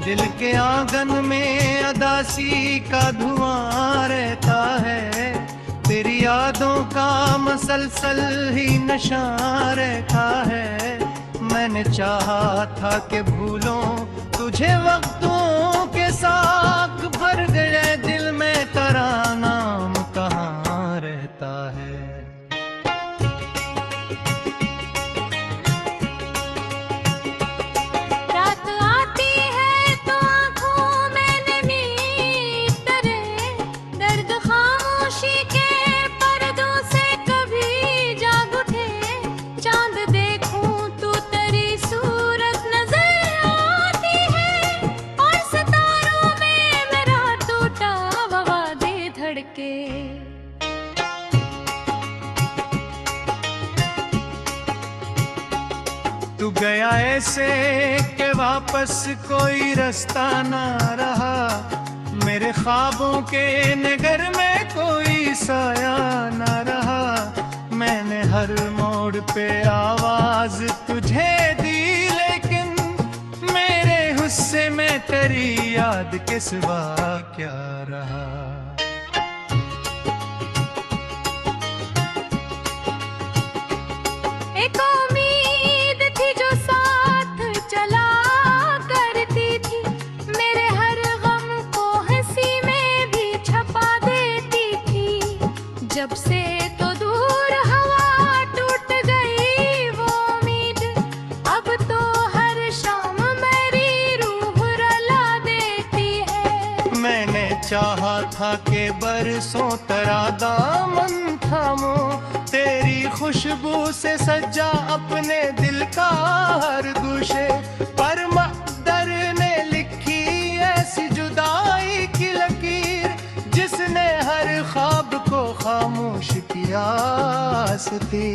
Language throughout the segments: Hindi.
दिल के आंगन में अदासी का धुआं रहता है, तेरी यादों का मसलसल ही नशा रहता है। मैंने चाहा था कि भूलों तुझे वक्तों के साथ, भर गए दिल में तेरा नाम कहाँ रहता है। तू गया ऐसे कि वापस कोई रास्ता ना रहा, मेरे ख्वाबों के नगर में कोई साया ना रहा। मैंने हर मोड़ पे आवाज तुझे दी, लेकिन मेरे गुस्से में तेरी याद के सिवा क्या रहा। जब से तो दूर हवा टूट गई वो उम्मीद, अब तो हर शाम मेरी रूह रुला देती है। मैंने चाहा था कि बरसों तेरा दामन थामो, तेरी खुशबू से सजा अपने दिल का हर गुशे, पर मक़दर ने लिखी ऐसी जुदाई की लकीर, जिसने हर ख्वाब को खामोश किया सती।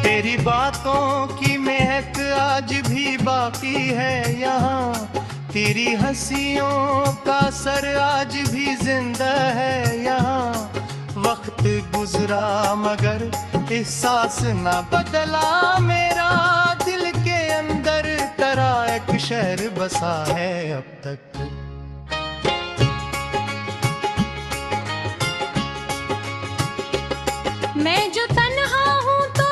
तेरी बातों की महक आज भी बाकी है यहाँ, तेरी हंसियों का असर आज भी जिंदा है यहाँ। वक्त गुजरा मगर एहसास ना बदला मेरा, दिल के अंदर तेरा एक शहर बसा है अब तक। मैं जो तन्हा हूँ तो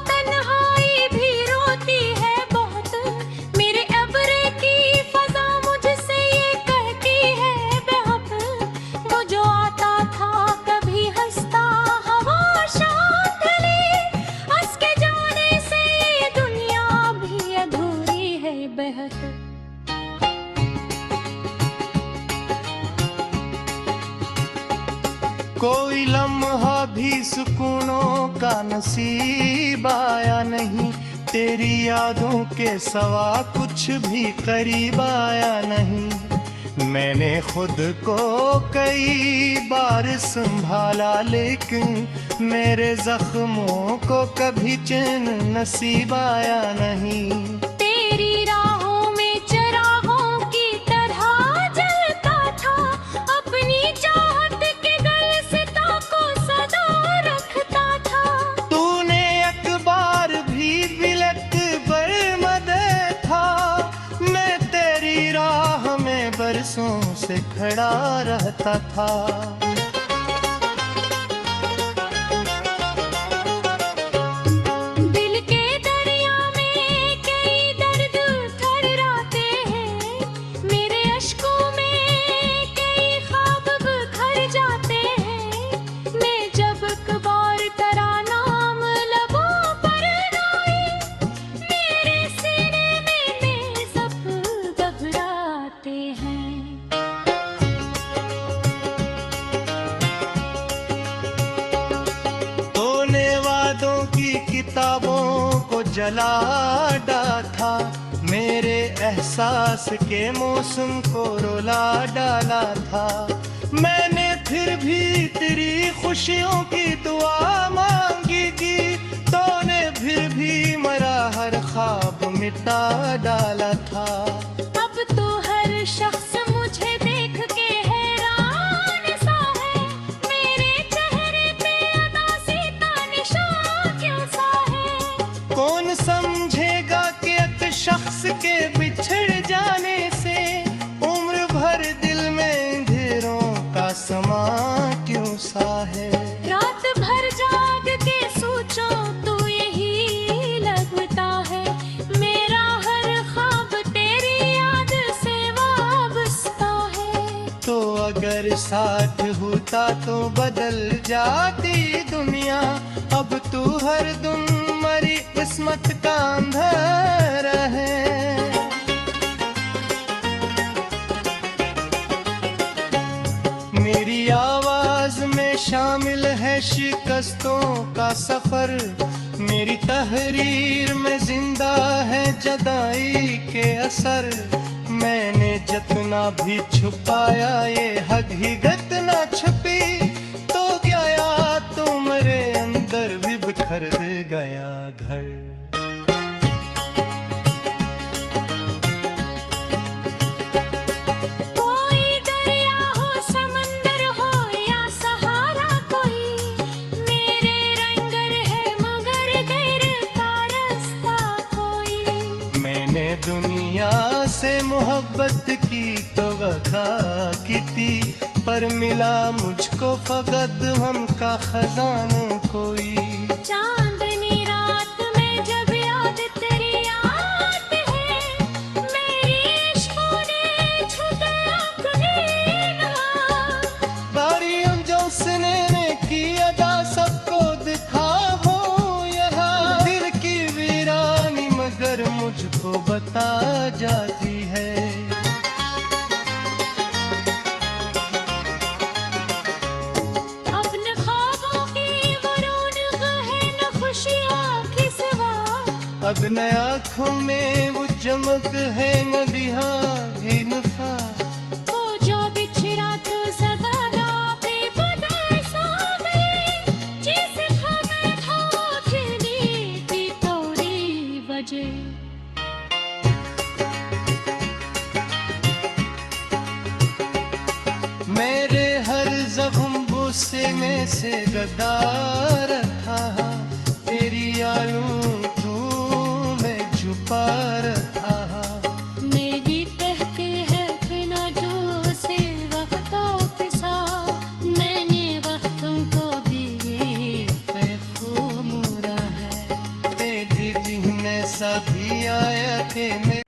तन्हाई भी रोती है बहुत, मेरे अब्रे की फजा मुझसे ये कहती है बेहद। वो जो आता था कभी हंसता हवा शांत ली, हंस के जाने से ये दुनिया भी अधूरी है बेहद। कोई लम्हा भी सुकूनों का नसीब आया नहीं, तेरी यादों के सवा कुछ भी करीब आया नहीं। मैंने खुद को कई बार संभाला, लेकिन मेरे जख्मों को कभी चैन नसीब आया नहीं। तेरी राहों में चरागों की तरह जलता था, अपनी चाहत के गल से को सदा रखता था। तूने एक बार भी बिलक पर मदे था, मैं तेरी राह में बरसों से खड़ा रहता था। किताबों को जला डाला था, मेरे एहसास के मौसम को रुला डाला था। मैंने फिर भी तेरी खुशियों की दुआ मांगी थी, तूने फिर भी मेरा हर ख्वाब मिटा डाला था। अब तो हर शख्स मुझे देख के हैरान सा है, मेरे चेहरे पे उदासी का निशान क्यों सा है। शख्स के बिछड़ जाने से उम्र भर दिल में अंधेरों का समा क्यों सा है। रात भर जाग के सोचो तो यही लगता है, मेरा हर ख्वाब तेरी याद से वाबस्ता है। तो अगर साथ होता तो बदल जाती दुनिया, अब तू हर दम मरी किस्मत का अंधेरा है। मेरी आवाज में शामिल है शिकस्तों का सफर, मेरी तहरीर में जिंदा है जदाई के असर। मैंने जितना भी छुपाया ये हकीकत ना छुपी, तो क्या याद तुम्हारे अंदर भी बिखर गया घर। कोई दरिया हो समंदर हो या सहारा, कोई मेरे रंगर है मगर दिल का रास्ता कोई। मैंने दुनिया से मोहब्बत की तो वफा की थी, पर मिला मुझको फकत हम का खजाना कोई। चांदनी रात में जब याद तेरी आती है, मेरी इश्क़ों ने छुपे अपनी निगाह। बारी जोसने ने की अदा सबको दिखाओ यहाँ, दिल की वीरानी मगर मुझको बता जाती है। अपने ख्वाबों की वो रौनक है न खुशियाँ की सिवा, अब न आँखों में वो चमक है न दिहा भी नफा। वो जो बिछड़ा तो सदा पे बदल सा गई, जिस हमें था खिलनी थी थोड़ी वजह। मेरे हर जख्म गुस्से में से गदार था, तेरी आलू तू मैं छुपा रखा। मेरी तहके है बिना जो से वक्तों के साथ, मैंने वक्तों को भी बेखूब मोड़ा है। तेरी जिहने सभी आया थे मैं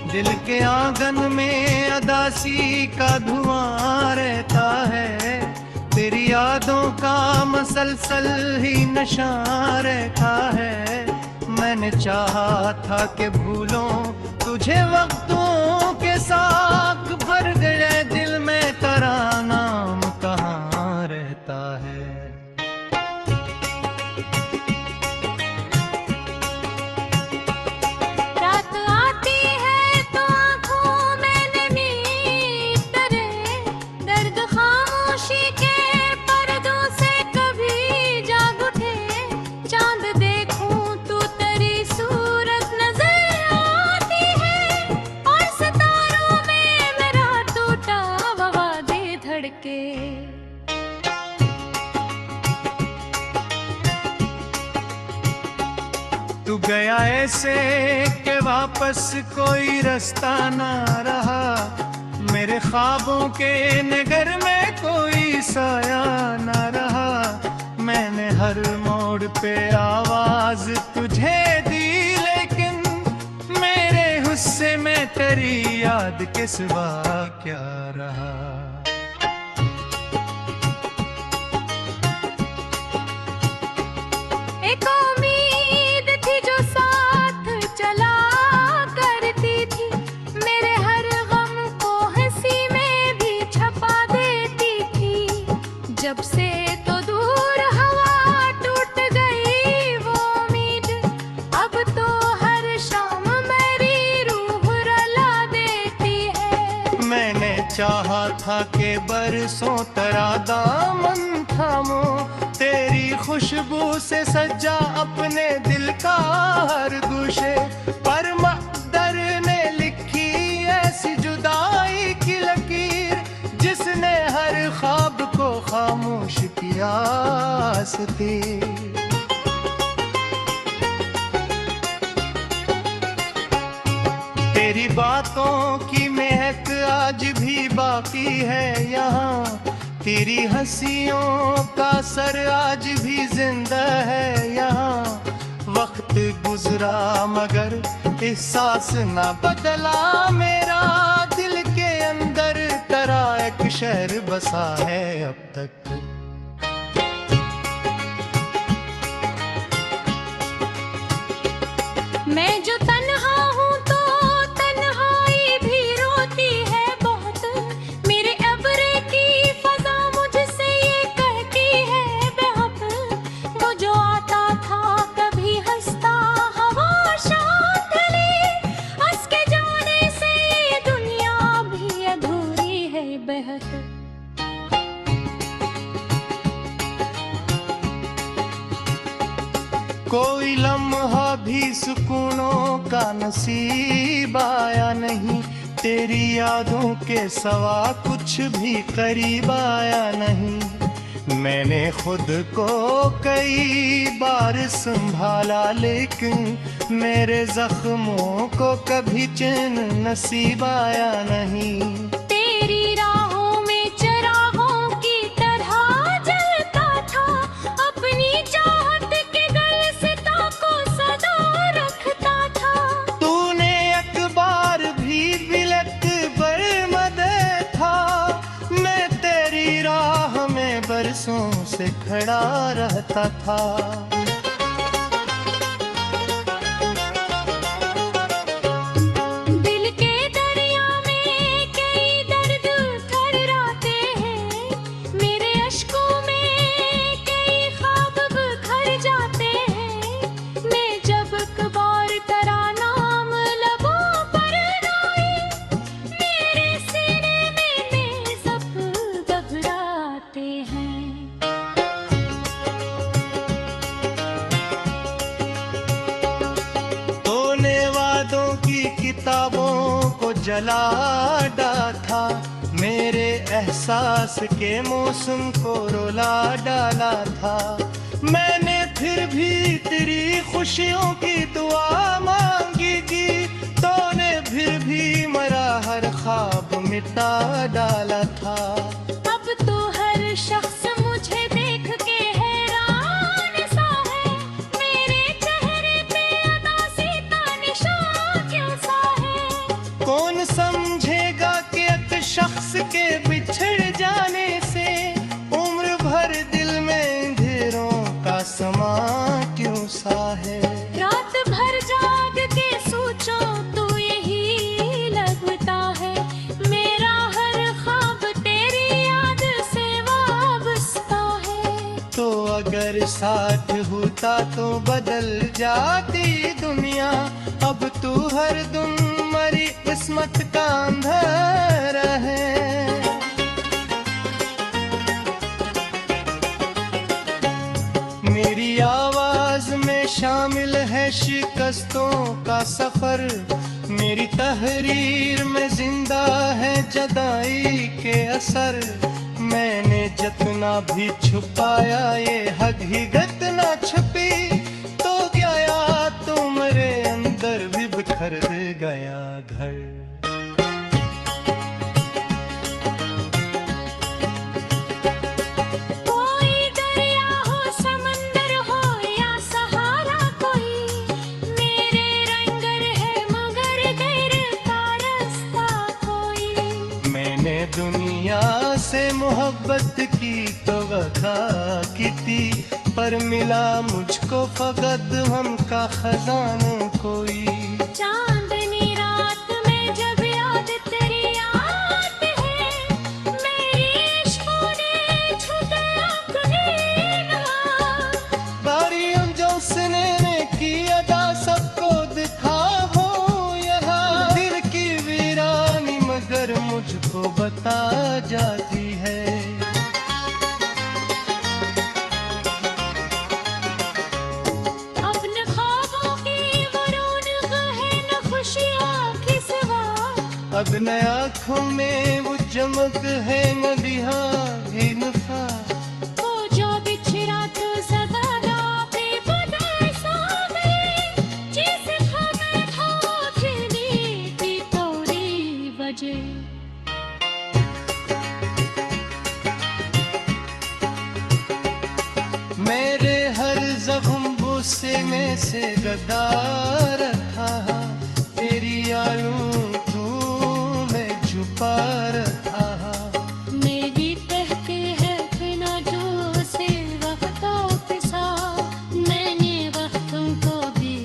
दिल के आंगन में अदासी का धुआं रहता है, तेरी यादों का मसलसल ही नशा रहता है। मैंने चाहा था कि भूलों तुझे वक्तों के साथ, भर गए दिल में तेरा नाम कहाँ रहता है। रात आती है तो आँखों में नमी तरे, दर्द खामोशी के पर्दों से कभी जाग उठे। चांद देखूं तो तेरी सूरत नजर आती है, और सितारों में मेरा टूटा आवाज़े धड़के। तू गया ऐसे कि वापस कोई रास्ता ना रहा, मेरे ख्वाबों के नगर में कोई साया ना रहा। मैंने हर मोड़ पे आवाज तुझे दी, लेकिन मेरे गुस्से में तेरी याद के सिवा क्या रहा। एक उम्मीद थी जो साथ चला करती थी, मेरे हर गम को हंसी में भी छपा देती थी। जब से तो दूर हवा टूट गई वो उम्मीद, अब तो हर शाम मेरी रूह रुला देती है। मैंने चाहा था कि बरसों तेरा दामन थामो, तेरी खुशबू से सजा अपने दिल का हर गुशे, पर मकदर ने लिखी ऐसी जुदाई की लकीर। जिसने हर ख्वाब को खामोश किया आस्ते। तेरी बातों की महक आज भी बाकी है यहाँ, तेरी हंसियों का असर आज भी जिंदा है यहाँ। वक्त गुजरा मगर एहसास ना बदला मेरा, दिल के अंदर तेरा एक शहर बसा है अब तक। मैं जो तन्हा हूँ तो तन्हाई भी रोती है बहुत, मेरे अब्रे की फजा मुझसे ये कहती है बेहद। वो जो आता था कभी हंसता हवा शाम ढले, हंस के जाने से ये दुनिया भी अधूरी है बेहद। कोई लम्हा भी सुकूनों का नसीब आया नहीं, तेरी यादों के सवा कुछ भी करीब आया नहीं। मैंने खुद को कई बार संभाला लेकिन मेरे जख्मों को कभी चैन नसीब आया नहीं। तेरी राहों में चिरागों की तरह जलता था, अपनी चाहत के गलसिता को सदा रखता था। तूने अखबार भी बिलक बरमदे था, मैं तेरी राह में बरसों से खड़ा रहता था। दिल के दरिया में कई दर्द थर्राते हैं, मेरे अश्कों में कई ख्वाब बिखर जाते हैं। मैं जब अखबार तेरा नाम लबों पर आए, मेरे सीने में नेज़ब घबराते हैं। तूने वादों की किताबों को जला डाला था, मेरे एहसास के मौसम को रुला डाला था। मैंने फिर भी तेरी खुशियों की दुआ मांगी थी, तूने फिर भी मेरा हर ख्वाब मिटा डाला था। अब तो हर शख्स मुझे देख के हैरान सा है, मेरे चेहरे पे अदासी का निशान क्यों सा है। कौन समझेगा कि एक शख्स के बिछड़ जाने से उम्र भर दिल में अंधेरों का समा क्यों सा है। रात भर जाग के सोचो तो यही लगता है, मेरा हर ख्वाब तेरी याद से वाबस्ता है। तो अगर साथ होता तो बदल जाती दुनिया, अब तू हर दम मरी किस्मत का अंधेरा है। मेरी आवाज में शामिल है शिकस्तों का सफर, मेरी तहरीर में जिंदा है जुदाई के असर। मैंने जितना भी छुपाया ये हकीकत ना छुपी, तो क्या याद तुम्हारे अंदर भी बिखर गया घर। कोई दरिया हो समंदर हो या सहारा कोई, मेरे रंगर है मगर गैर का रास्ता कोई। मैंने दुनिया से मोहब्बत की तो वफा की थी, पर मिला मुझको फकत हम का खजाना कोई। चांदनी रात में जब याद तेरी आती है, मेरी इश्कों ने छू गया कुलीना। बारियों जो सने ने की अदा सबको दिखा हो यहाँ, दिल की वीरानी मगर मुझको बता जाती है। अपने ख्वाबों की वो रौनक है न खुशियाँ की सिवा, अब न आँखों में वो जम नमक है नदियाँ भी नफा। वो जो बिछड़ा तो सदा बेपनाह सामने, जिसे खबर हो फिरने की थोड़ी वजह। मेरे हर जख्म गुस्से में से गद्दार था, तेरी आलू तूने छुपा रखा। मेरी कहते हैं बिना जो से वक्तों के साथ, मैंने वक्तों को भी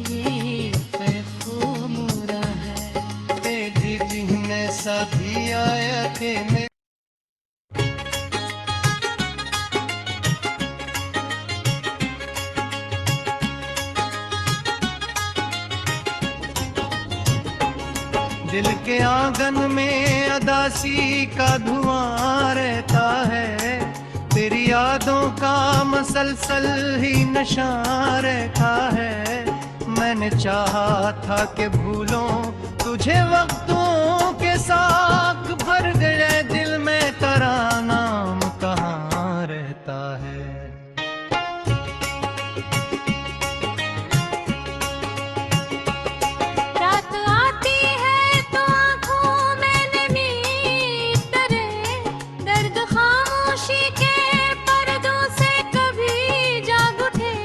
बेखूमरा है। तेरी जिहने सभी आया थे मैं दिल के आंगन में अदासी का धुआं रहता है, तेरी यादों का मसलसल ही नशा रहता है। मैंने चाहा था कि भूलों तुझे वक्तों के साथ, भर गए दिल में तेरा नाम कहाँ रहता है। रात आती है तो आँखों में नमी तरे, दर्द खामोशी के पर्दों से कभी जाग उठे।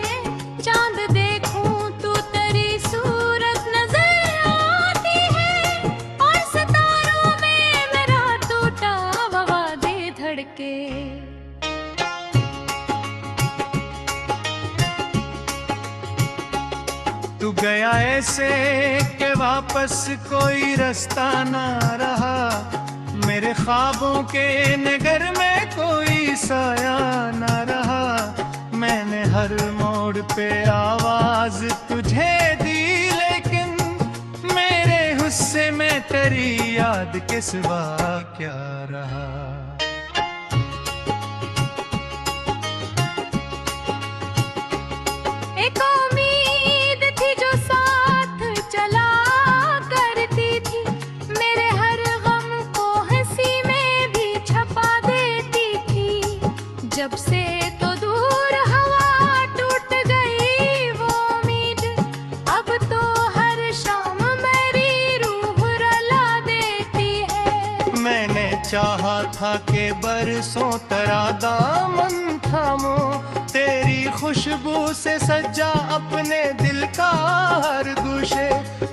चांद देखूं तो तेरी सूरत नजर आती है, और सितारों में मेरा टूटा वादे धड़के। तू गया ऐसे कि वापस कोई रास्ता ना रहा, मेरे ख्वाबों के नगर में कोई साया ना रहा। मैंने हर मोड़ पे आवाज तुझे दी, लेकिन मेरे गुस्से में तेरी याद के सिवा क्या रहा। एक उम्मीद थी जो साथ चला करती थी, मेरे हर गम को हंसी में भी छपा देती थी। जब से तो दूर हवा टूट गई वो उम्मीद, अब तो हर शाम मेरी रूह रुला देती है। मैंने चाहा था कि बरसों तेरा दामन थामो, तेरी खुशबू से सजा अपने दिल का हर गुशे।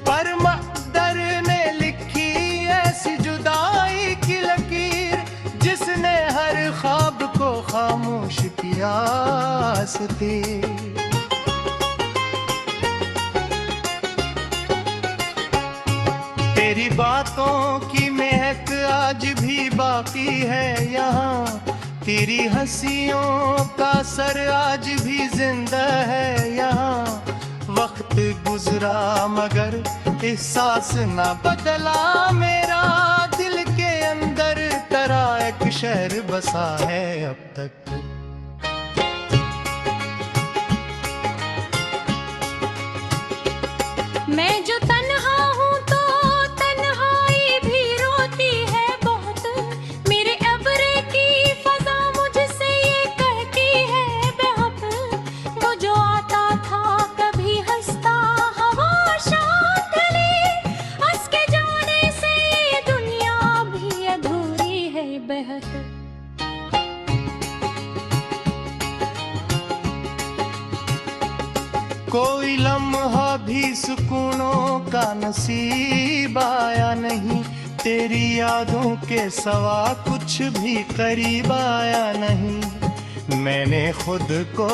पर मक़दर ने लिखी ऐसी जुदाई की लकीर, जिसने हर ख्वाब को खामोश किया थी। तेरी बातों की महक आज भी बाकी है यहाँ, तेरी हंसियों का सर आज भी जिंदा है यहाँ। वक्त गुजरा मगर एहसास ना बदला मेरा, दिल के अंदर तेरा एक शहर बसा है अब तक। मैं जो तन्हा हूँ तो तन्हाई भी रोती है बहुत, मेरे अब्रे की फजा मुझसे ये कहती है बेवफा। वो जो आता था कभी हंसता हवा शांत ले, हंस के जाने से ये दुनिया भी अधूरी है बेहद। कोई लम्हा भी सुकूनों का नसीब आया नहीं, तेरी यादों के सवा कुछ भी करीब आया नहीं। मैंने खुद को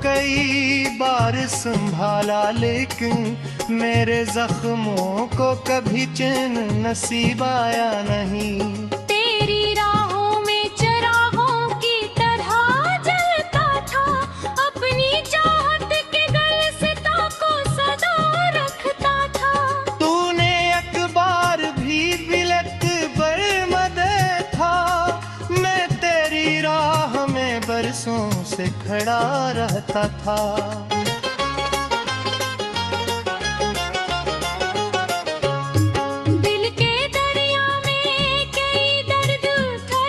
कई बार संभाला, लेकिन मेरे जख्मों को कभी चैन नसीब आया नहीं। तेरी राहों में चिरागों की तरह जलता था, अपनी चाहत के गल से ताको सदा रखता था। तूने अखबार भी बिलक बरमद था, मैं तेरी राह में बरसों से खड़ा रहता था। दिल के दरिया में कई दर्द था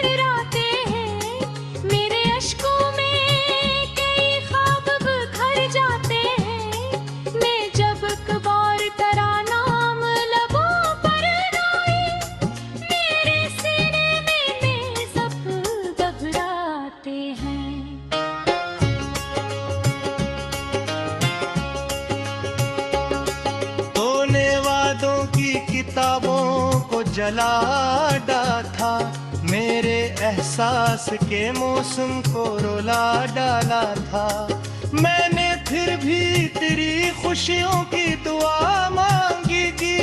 जला था, मेरे एहसास के मौसम को रुला डाला था। मैंने फिर भी तेरी खुशियों की दुआ मांगी थी,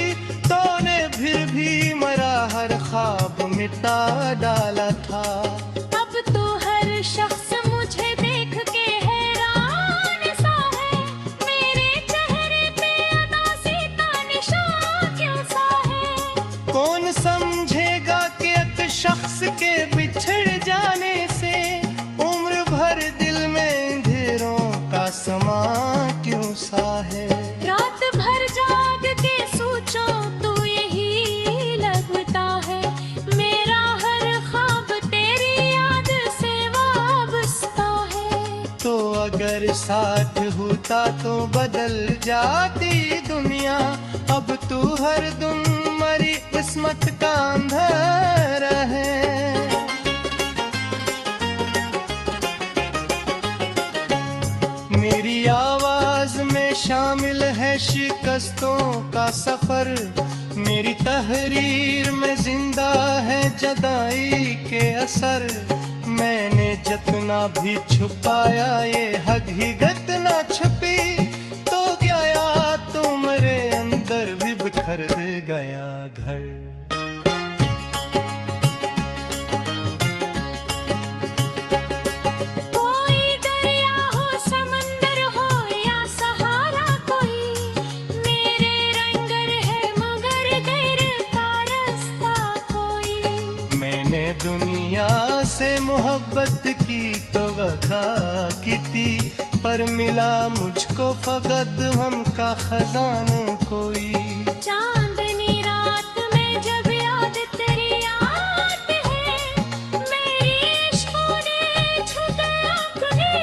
तूने फिर भी मेरा हर ख्वाब मिटा डाला था। अब तो हर शख्स मुझे देख के हैरान सा है, मेरे चेहरे पे उदासी का निशान क्यों सा है। कौन समझेगा कि एक शख्स के बिछड़ जाने से उम्र भर दिल में अंधेरों का समा क्यों सा है। रात भर जाग के सोचो तो यही लगता है, मेरा हर ख्वाब तेरी याद से वाबस्ता है। तो अगर साथ होता तो बदल जाती दुनिया, अब तू हर दम मरी किस्मत का अंधेरा है। मेरी आवाज में शामिल है शिकस्तों का सफर, मेरी तहरीर में जिंदा है जुदाई के असर। मैंने जितना भी छुपाया ये हकीकत ना छुपी, तो गया तो मेरे अंदर भी बिखर गया घर। दुनिया से मोहब्बत की तो वफा की थी, पर मिला मुझको फकत हम का खजाना कोई। चांदनी रात में जब याद तेरी आती है, मेरी इश्क़ों ने छुपे अपनी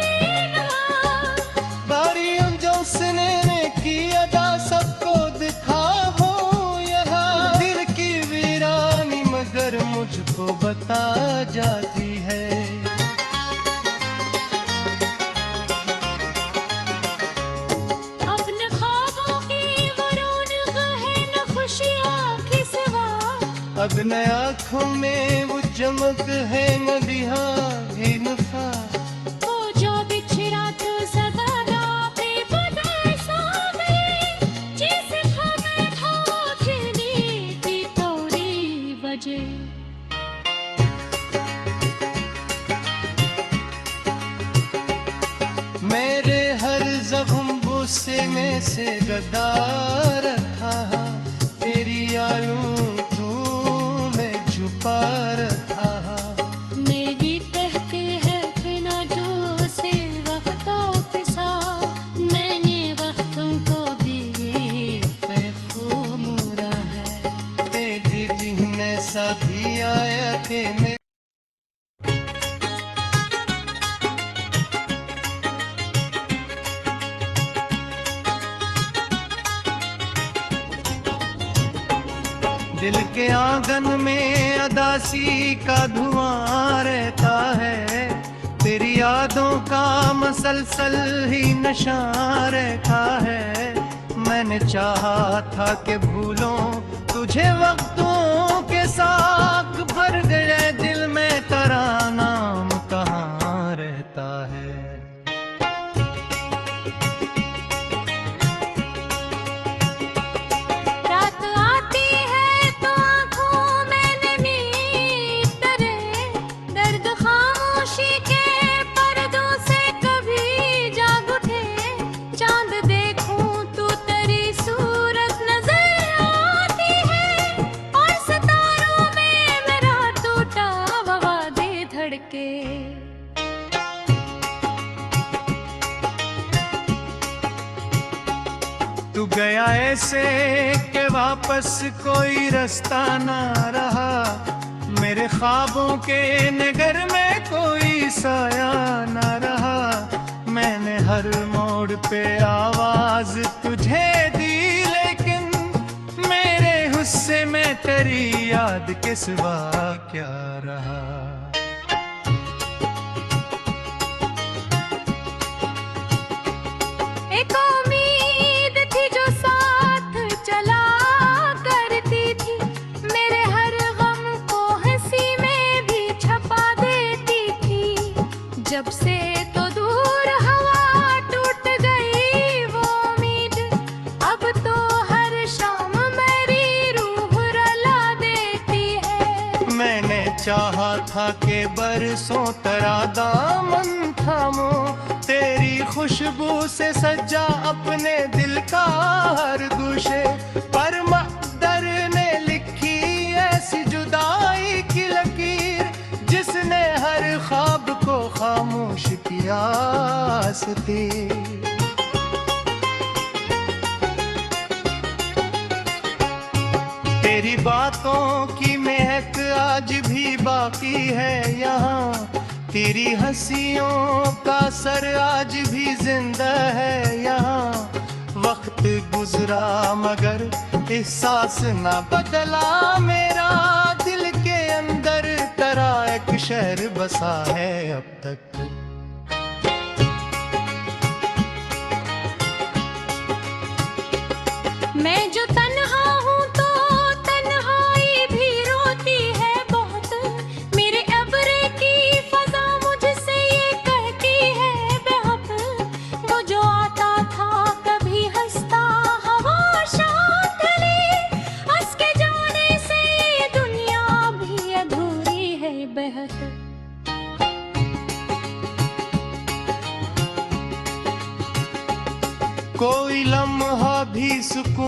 नवा। बारी हम जो सुने की अदा सबको दिखाओ यहाँ, दिल की वीरानी मगर मुझको बता जाती है। अपने ख्वाबों की वो रौनक है न खुशियाँ की सिवा, अब न आँखों में वो चमक है न दिहा ही नफा। वो जो बिछड़ा तो ज़माना बेपता सा गए, जिसे हमें भागने की थोड़ी वजह। मेरे हर जख्म गुस्से में से गदार था, तेरी यारों तूने छुपा रखा। मेरी कहते हैं बिना जो से वक्तों के साथ, मैंने वक्तों को भी बेखूब मोड़ा है। तेरी जिहने साथी आया थे मैं दिल के आंगन में अदासी का धुआं रहता है, तेरी यादों का मसलसल ही नशा रहता है। मैंने चाहा था कि भूलों तुझे वक्तों के साथ, भर गए दिल में तेरा नाम कहाँ रहता है। तू गया ऐसे कि वापस कोई रास्ता ना रहा, मेरे ख्वाबों के नगर में कोई साया ना रहा। मैंने हर मोड़ पे आवाज तुझे दी, लेकिन मेरे गुस्से में तेरी याद के सिवा क्या रहा। एक उम्मीद थी जो साथ चला करती थी, मेरे हर जब से तो दूर हवा टूट गई वो उम्मीद, अब तो हर शाम मेरी रूह रुला देती है। मैंने चाहा था कि बरसों तेरा दामन थामो, तेरी खुशबू से सजा अपने दिल का हर गुशे, पर मक़दर ने लिखी ऐसी जुदाई की लकीर, जिसने हर ख्वाब को खामोश किया आस्ते। तेरी बातों की महक आज भी बाकी है यहाँ, तेरी हंसियों का सर आज भी जिंदा है यहाँ। वक्त गुजरा मगर एहसास ना बदला मेरा, दिल के अंदर तेरा एक शहर बसा है अब तक। मैं जो तन्हा हूँ तो तन्हाई भी रोती है बहुत, मेरे अब्रे की फजा मुझसे ये कहती है बेहद। वो जो आता था कभी हंसता हवा शांत ली, हंस के जाने से ये दुनिया भी अधूरी है बेहद। कोई लम्हा भी सुकून